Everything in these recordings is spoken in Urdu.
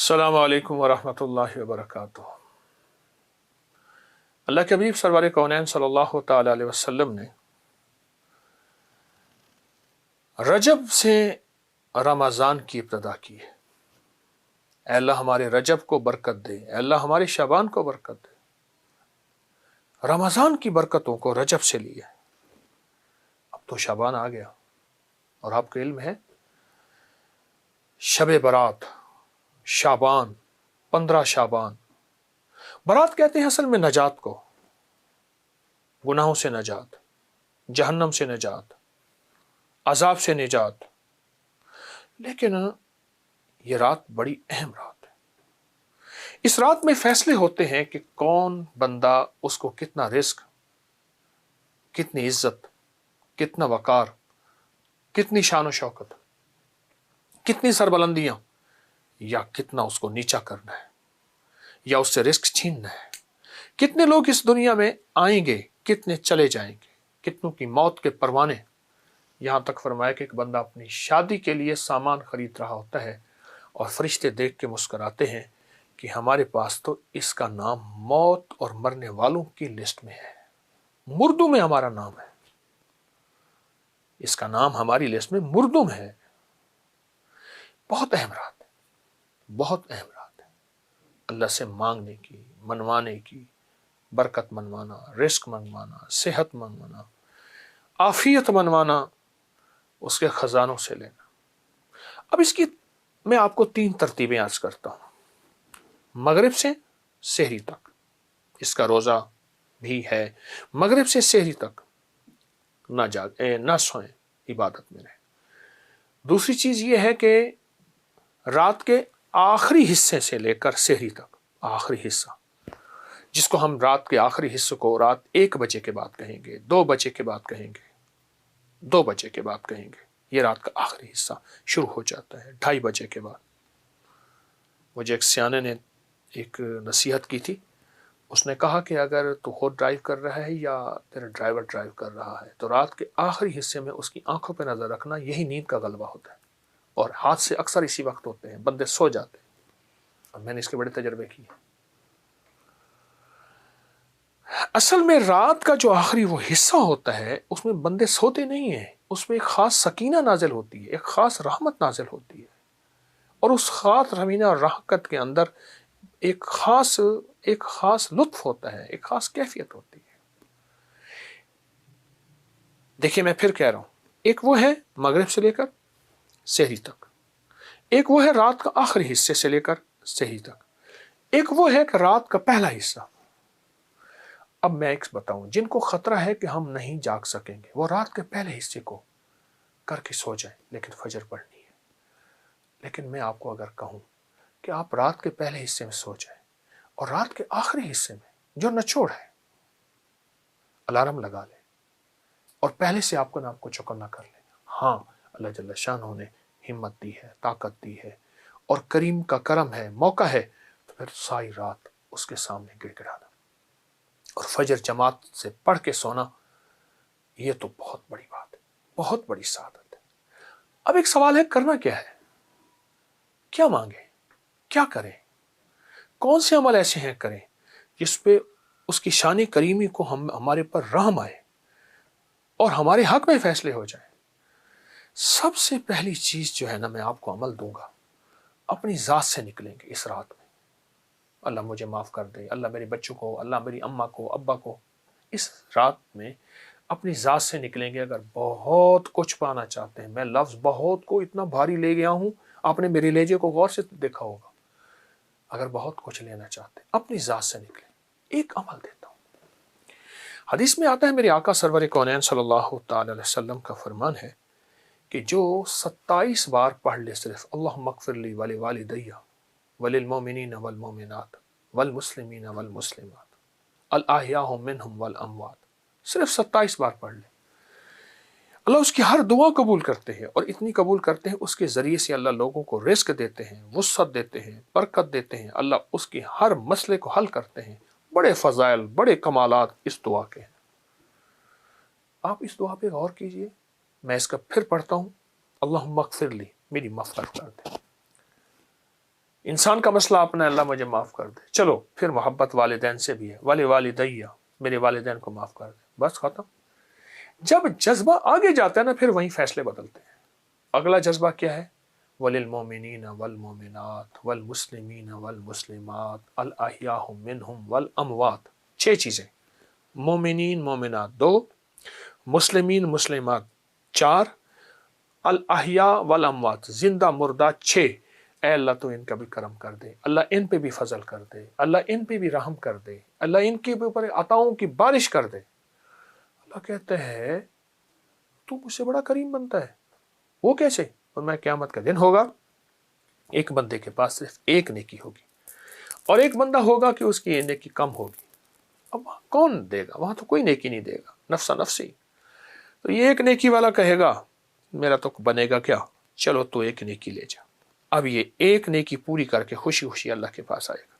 السلام علیکم ورحمۃ اللہ وبرکاتہ۔ اللہ کے حبیب سرور کونین صلی اللہ تعالی علیہ وسلم نے رجب سے رمضان کی ابتدا کی ہے۔ اے اللہ ہمارے رجب کو برکت دے، اے اللہ ہمارے شعبان کو برکت دے۔ رمضان کی برکتوں کو رجب سے لیا ہے۔ اب تو شعبان آ گیا اور آپ کا علم ہے شب برات، شعبان، 15 شعبان۔ برات کہتے ہیں اصل میں نجات کو، گناہوں سے نجات، جہنم سے نجات، عذاب سے نجات۔ لیکن یہ رات بڑی اہم رات ہے۔ اس رات میں فیصلے ہوتے ہیں کہ کون بندہ، اس کو کتنا رزق، کتنی عزت، کتنا وقار، کتنی شان و شوکت، کتنی سربلندیاں، یا کتنا اس کو نیچا کرنا ہے، یا اس سے رزق چھیننا ہے۔ کتنے لوگ اس دنیا میں آئیں گے، کتنے چلے جائیں گے، کتنوں کی موت کے پروانے۔ یہاں تک فرمایا کہ ایک بندہ اپنی شادی کے لیے سامان خرید رہا ہوتا ہے اور فرشتے دیکھ کے مسکراتے ہیں کہ ہمارے پاس تو اس کا نام موت اور مرنے والوں کی لسٹ میں ہے، مردوں میں ہمارا نام ہے، اس کا نام ہماری لسٹ میں مردوں میں ہے۔ بہت اہم رات ہے، بہت اہم رات ہے۔ اللہ سے مانگنے کی، منوانے کی، برکت منوانا، رزق منوانا، صحت منوانا، عافیت منوانا، اس کے خزانوں سے لینا۔ اب اس کی میں آپ کو 3 ترتیبیں عرض کرتا ہوں۔ مغرب سے سحری تک اس کا روزہ بھی ہے، مغرب سے سحری تک نہ سوئیں، عبادت میں رہیں۔ دوسری چیز یہ ہے کہ رات کے آخری حصے سے لے کر سحری تک، آخری حصہ جس کو ہم رات کے آخری حصے کو رات 1 بجے کے بعد کہیں گے، 2 بجے کے بعد کہیں گے، 2 بجے کے بعد کہیں گے، یہ رات کا آخری حصہ شروع ہو جاتا ہے 2:30 بجے کے بعد۔ مجھے ایک سیانے نے ایک نصیحت کی تھی، اس نے کہا کہ اگر تو خود ڈرائیو کر رہا ہے یا تیرا ڈرائیور ڈرائیو کر رہا ہے تو رات کے آخری حصے میں اس کی آنکھوں پہ نظر رکھنا، یہی نیند کا غلبہ ہوتا ہے، اور حادثے اکثر اسی وقت ہوتے ہیں، بندے سو جاتے ہیں، اور میں نے اس کے بڑے تجربے کیے۔ اصل میں رات کا جو آخری وہ حصہ ہوتا ہے اس میں بندے سوتے نہیں ہیں، اس میں ایک خاص سکینہ نازل ہوتی ہے، ایک خاص رحمت نازل ہوتی ہے، اور اس خاص رحمت اور رحمت کے اندر ایک خاص لطف ہوتا ہے، ایک خاص کیفیت ہوتی ہے۔ دیکھیے میں پھر کہہ رہا ہوں، ایک وہ ہے مغرب سے لے کر سحری تک، ایک وہ ہے رات کا آخری حصے سے لے کر سحری تک، ایک وہ ہے کہ رات کا پہلا حصہ۔ اب میں ایک بتاؤں، جن کو خطرہ ہے کہ ہم نہیں جاگ سکیں گے، وہ رات کے پہلے حصے کو کر کے سو جائیں، لیکن فجر پڑھنی ہے۔ لیکن میں آپ کو اگر کہوں کہ آپ رات کے پہلے حصے میں سو جائیں اور رات کے آخری حصے میں جو نچوڑ ہے الارم لگا لیں اور پہلے سے آپ کو چوکنا کر لیں۔ ہاں، اللہ جل شانہ نے ہمت دی ہے، طاقت دی ہے، اور کریم کا کرم ہے، موقع ہے، تو پھر ساری رات اس کے سامنے گڑ گڑانا اور فجر جماعت سے پڑھ کے سونا، یہ تو بہت بڑی بات ہے، بہت بڑی سعادت ہے۔ اب ایک سوال ہے، کرنا کیا ہے؟ کیا مانگیں؟ کیا کریں؟ کون سے عمل ایسے ہیں کریں جس پہ اس کی شان کریمی کو ہمارے پر رحم آئے اور ہمارے حق میں فیصلے ہو جائیں؟ سب سے پہلی چیز جو ہے نا، میں آپ کو عمل دوں گا، اپنی ذات سے نکلیں گے اس رات میں۔ اللہ مجھے معاف کر دے، اللہ میرے بچوں کو، اللہ میری اماں کو، ابا کو، اس رات میں اپنی ذات سے نکلیں گے۔ اگر بہت کچھ پانا چاہتے ہیں، میں لفظ بہت کو اتنا بھاری لے گیا ہوں، آپ نے میرے لہجے کو غور سے دیکھا ہوگا۔ اگر بہت کچھ لینا چاہتے ہیں، اپنی ذات سے نکلیں۔ ایک عمل دیتا ہوں، حدیث میں آتا ہے، میرے آقا سرور کونین صلی اللہ تعالی علیہ وسلم کا فرمان ہے کہ جو 27 بار پڑھ لے صرف اللہم اغفر لی ولوالدی وللمؤمنین والمؤمنات والمسلمین والمسلمات الاحیاء منہم والاموات، صرف 27 بار پڑھ لے، اللہ اس کی ہر دعا قبول کرتے ہیں، اور اتنی قبول کرتے ہیں اس کے ذریعے سے اللہ لوگوں کو رزق دیتے ہیں، وسعت دیتے ہیں، برکت دیتے ہیں، اللہ اس کی ہر مسئلے کو حل کرتے ہیں۔ بڑے فضائل، بڑے کمالات اس دعا کے ہیں۔ آپ اس دعا پہ غور کیجئے، میں اس کا پھر پڑھتا ہوں، اللہم اغفر لی، میری مغفرت کر دے۔ انسان کا مسئلہ اپنا اللہ مجھے معاف کر دے، چلو پھر محبت والدین سے بھی ہے، ولی والدیہ، میرے والدین کو معاف کر دے، بس ختم۔ جب جذبہ آگے جاتا ہے نا پھر وہیں فیصلے بدلتے ہیں۔ اگلا جذبہ کیا ہے؟ وَلِلْمُؤْمِنِينَ وَالْمُؤْمِنَاتِ وَالْمُسْلِمِينَ وَالْمُسْلِمَاتِ الْأَحْيَاءُ مِنْهُمْ وَالْأَمْوَاتِ، 6 چیزیں، مومنین مومنات 2، مسلمین مسلمات 4، الاحیاء والاموات زندہ مردہ 6۔ اے اللہ تو ان کا بھی کرم کر دے، اللہ ان پہ بھی فضل کر دے، اللہ ان پہ بھی رحم کر دے، اللہ ان کے اوپر عطاؤں کی بارش کر دے۔ اللہ کہتے ہیں تو مجھ سے بڑا کریم بنتا ہے، وہ کیسے؟ اور میں قیامت کا دن ہوگا، ایک بندے کے پاس صرف ایک نیکی ہوگی اور ایک بندہ ہوگا کہ اس کی نیکی کم ہوگی۔ اب وہاں کون دے گا؟ وہاں تو کوئی نیکی نہیں دے گا، نفسا نفسی۔ تو یہ ایک نیکی والا کہے گا میرا تو بنے گا کیا، چلو تو ایک نیکی لے جا۔ اب یہ ایک نیکی پوری کر کے خوشی خوشی اللہ کے پاس آئے گا،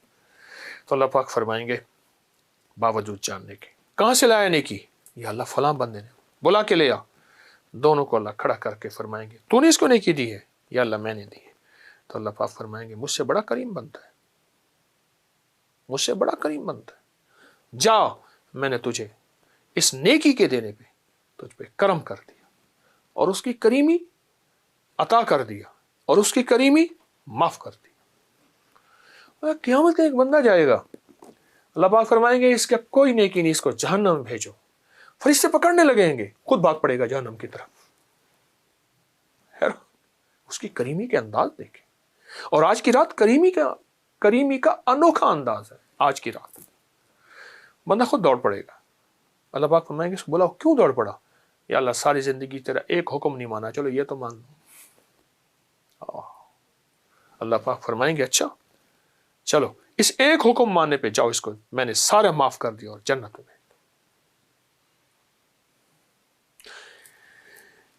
تو اللہ پاک فرمائیں گے باوجود جاننے کے کہاں سے لایا نیکی؟ یہ اللہ فلاں بندے نے بلا کے لیا۔ دونوں کو اللہ کھڑا کر کے فرمائیں گے تو نے اس کو نیکی دی ہے یا اللہ میں نے دی ہے؟ تو اللہ پاک فرمائیں گے مجھ سے بڑا کریم بنتا ہے، مجھ سے بڑا کریم بنتا ہے، جا میں نے تجھے اس نیکی کے دینے پہ تجھ پہ کرم کر دیا اور اس کی کریمی عطا کر دیا اور اس کی کریمی معاف کر دی۔ قیامت کا ایک بندہ جائے گا، اللہ پاک فرمائیں گے اس کا کوئی نیکی نہیں، اس کو جہنم میں بھیجو۔ فرشتے پکڑنے لگیں گے، خود بھاگ پڑے گا جہنم کی طرف۔ اس کی کریمی کے انداز دیکھیں، اور آج کی رات کریمی کا انوکھا انداز ہے۔ آج کی رات بندہ خود دوڑ پڑے گا، اللہ پاک فرمائیں گے اس کو بولا کیوں دوڑ پڑا؟ یا اللہ ساری زندگی تیرا ایک حکم نہیں مانا، چلو یہ تو مان لو۔ اللہ پاک فرمائیں گے اچھا چلو اس ایک حکم ماننے پہ جاؤ، اس کو میں نے سارے معاف کر دیا اور جنت میں۔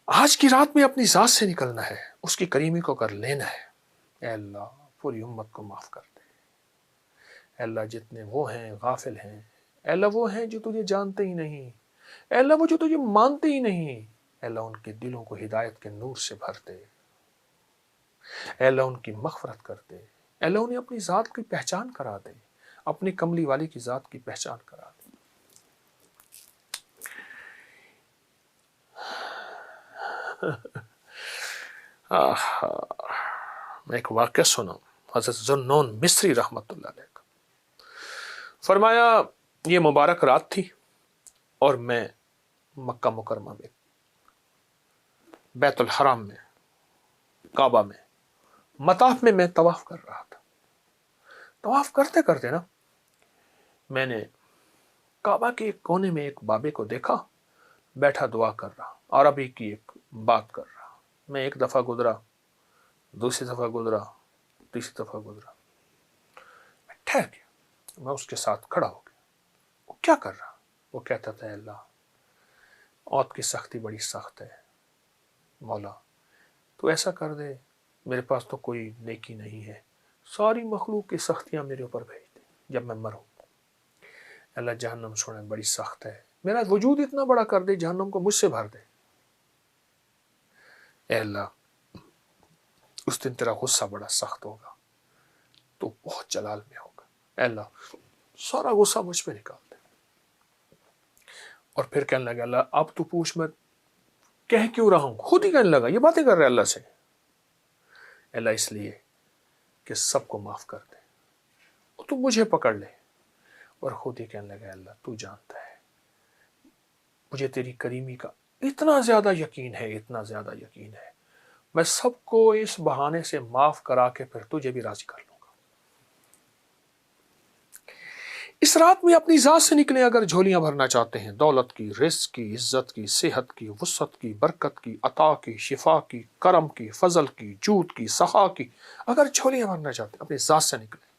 آج کی رات میں اپنی ذات سے نکلنا ہے، اس کی کریمی کو کر لینا ہے۔ اے اللہ پوری امت کو معاف کر دے، اے اللہ جتنے وہ ہیں غافل ہیں، اے اللہ وہ ہیں جو تجھے جانتے ہی نہیں، اے اللہ وہ جو تجھے مانتے ہی نہیں، اے اللہ ان کے دلوں کو ہدایت کے نور سے بھر دے، اے اللہ ان کی مغفرت کر دے، اے اللہ انہیں اپنی ذات کی پہچان کرا دے، اپنی کملی والی کی ذات کی پہچان کرا دے۔ میں ایک واقعہ سنا، حضرت ذوالنون مصری رحمت اللہ علیہ کا، فرمایا یہ مبارک رات تھی اور میں مکہ مکرمہ میں بیت الحرام میں کعبہ میں مطاف میں طواف کر رہا تھا۔ طواف کرتے کرتے نا میں نے کعبہ کے ایک کونے میں ایک بابے کو دیکھا، بیٹھا دعا کر رہا، عربی کی ایک بات کر رہا۔ میں ایک دفعہ گزرا، دوسری دفعہ گزرا، تیسری دفعہ گزرا، میں ٹھہر گیا، میں اس کے ساتھ کھڑا ہو گیا۔ وہ کیا کر رہا؟ وہ کہتا تھا اے اللہ موت کی سختی بڑی سخت ہے، مولا تو ایسا کر دے، میرے پاس تو کوئی نیکی نہیں ہے، ساری مخلوق کی سختیاں میرے اوپر بھیج دے جب میں مروں۔ اللہ جہنم سونے بڑی سخت ہے، میرا وجود اتنا بڑا کر دے، جہنم کو مجھ سے بھر دے۔ اے اللہ اس دن تیرا غصہ بڑا سخت ہوگا، تو بہت جلال میں ہوگا، اے اللہ سارا غصہ مجھ پہ نکال دے۔ اور پھر کہنے لگا اللہ اب تو پوچھ میں کہہ کیوں رہا ہوں، خود ہی کہنے لگا، یہ باتیں کر رہے اللہ سے، اے اللہ اس لیے کہ سب کو معاف کر دے، اور تو مجھے پکڑ لے۔ اور خود ہی کہنے لگا اللہ تو جانتا ہے مجھے تیری کریمی کا اتنا زیادہ یقین ہے، اتنا زیادہ یقین ہے، میں سب کو اس بہانے سے معاف کرا کے پھر تجھے بھی راضی کر لوں گا۔ اس رات میں اپنی ذات سے نکلیں اگر جھولیاں بھرنا چاہتے ہیں، دولت کی، رزق کی، عزت کی، صحت کی، وسعت کی، برکت کی، عطا کی، شفا کی، کرم کی، فضل کی، جود کی، سخا کی، اگر جھولیاں بھرنا چاہتے ہیں اپنی ذات سے نکلیں۔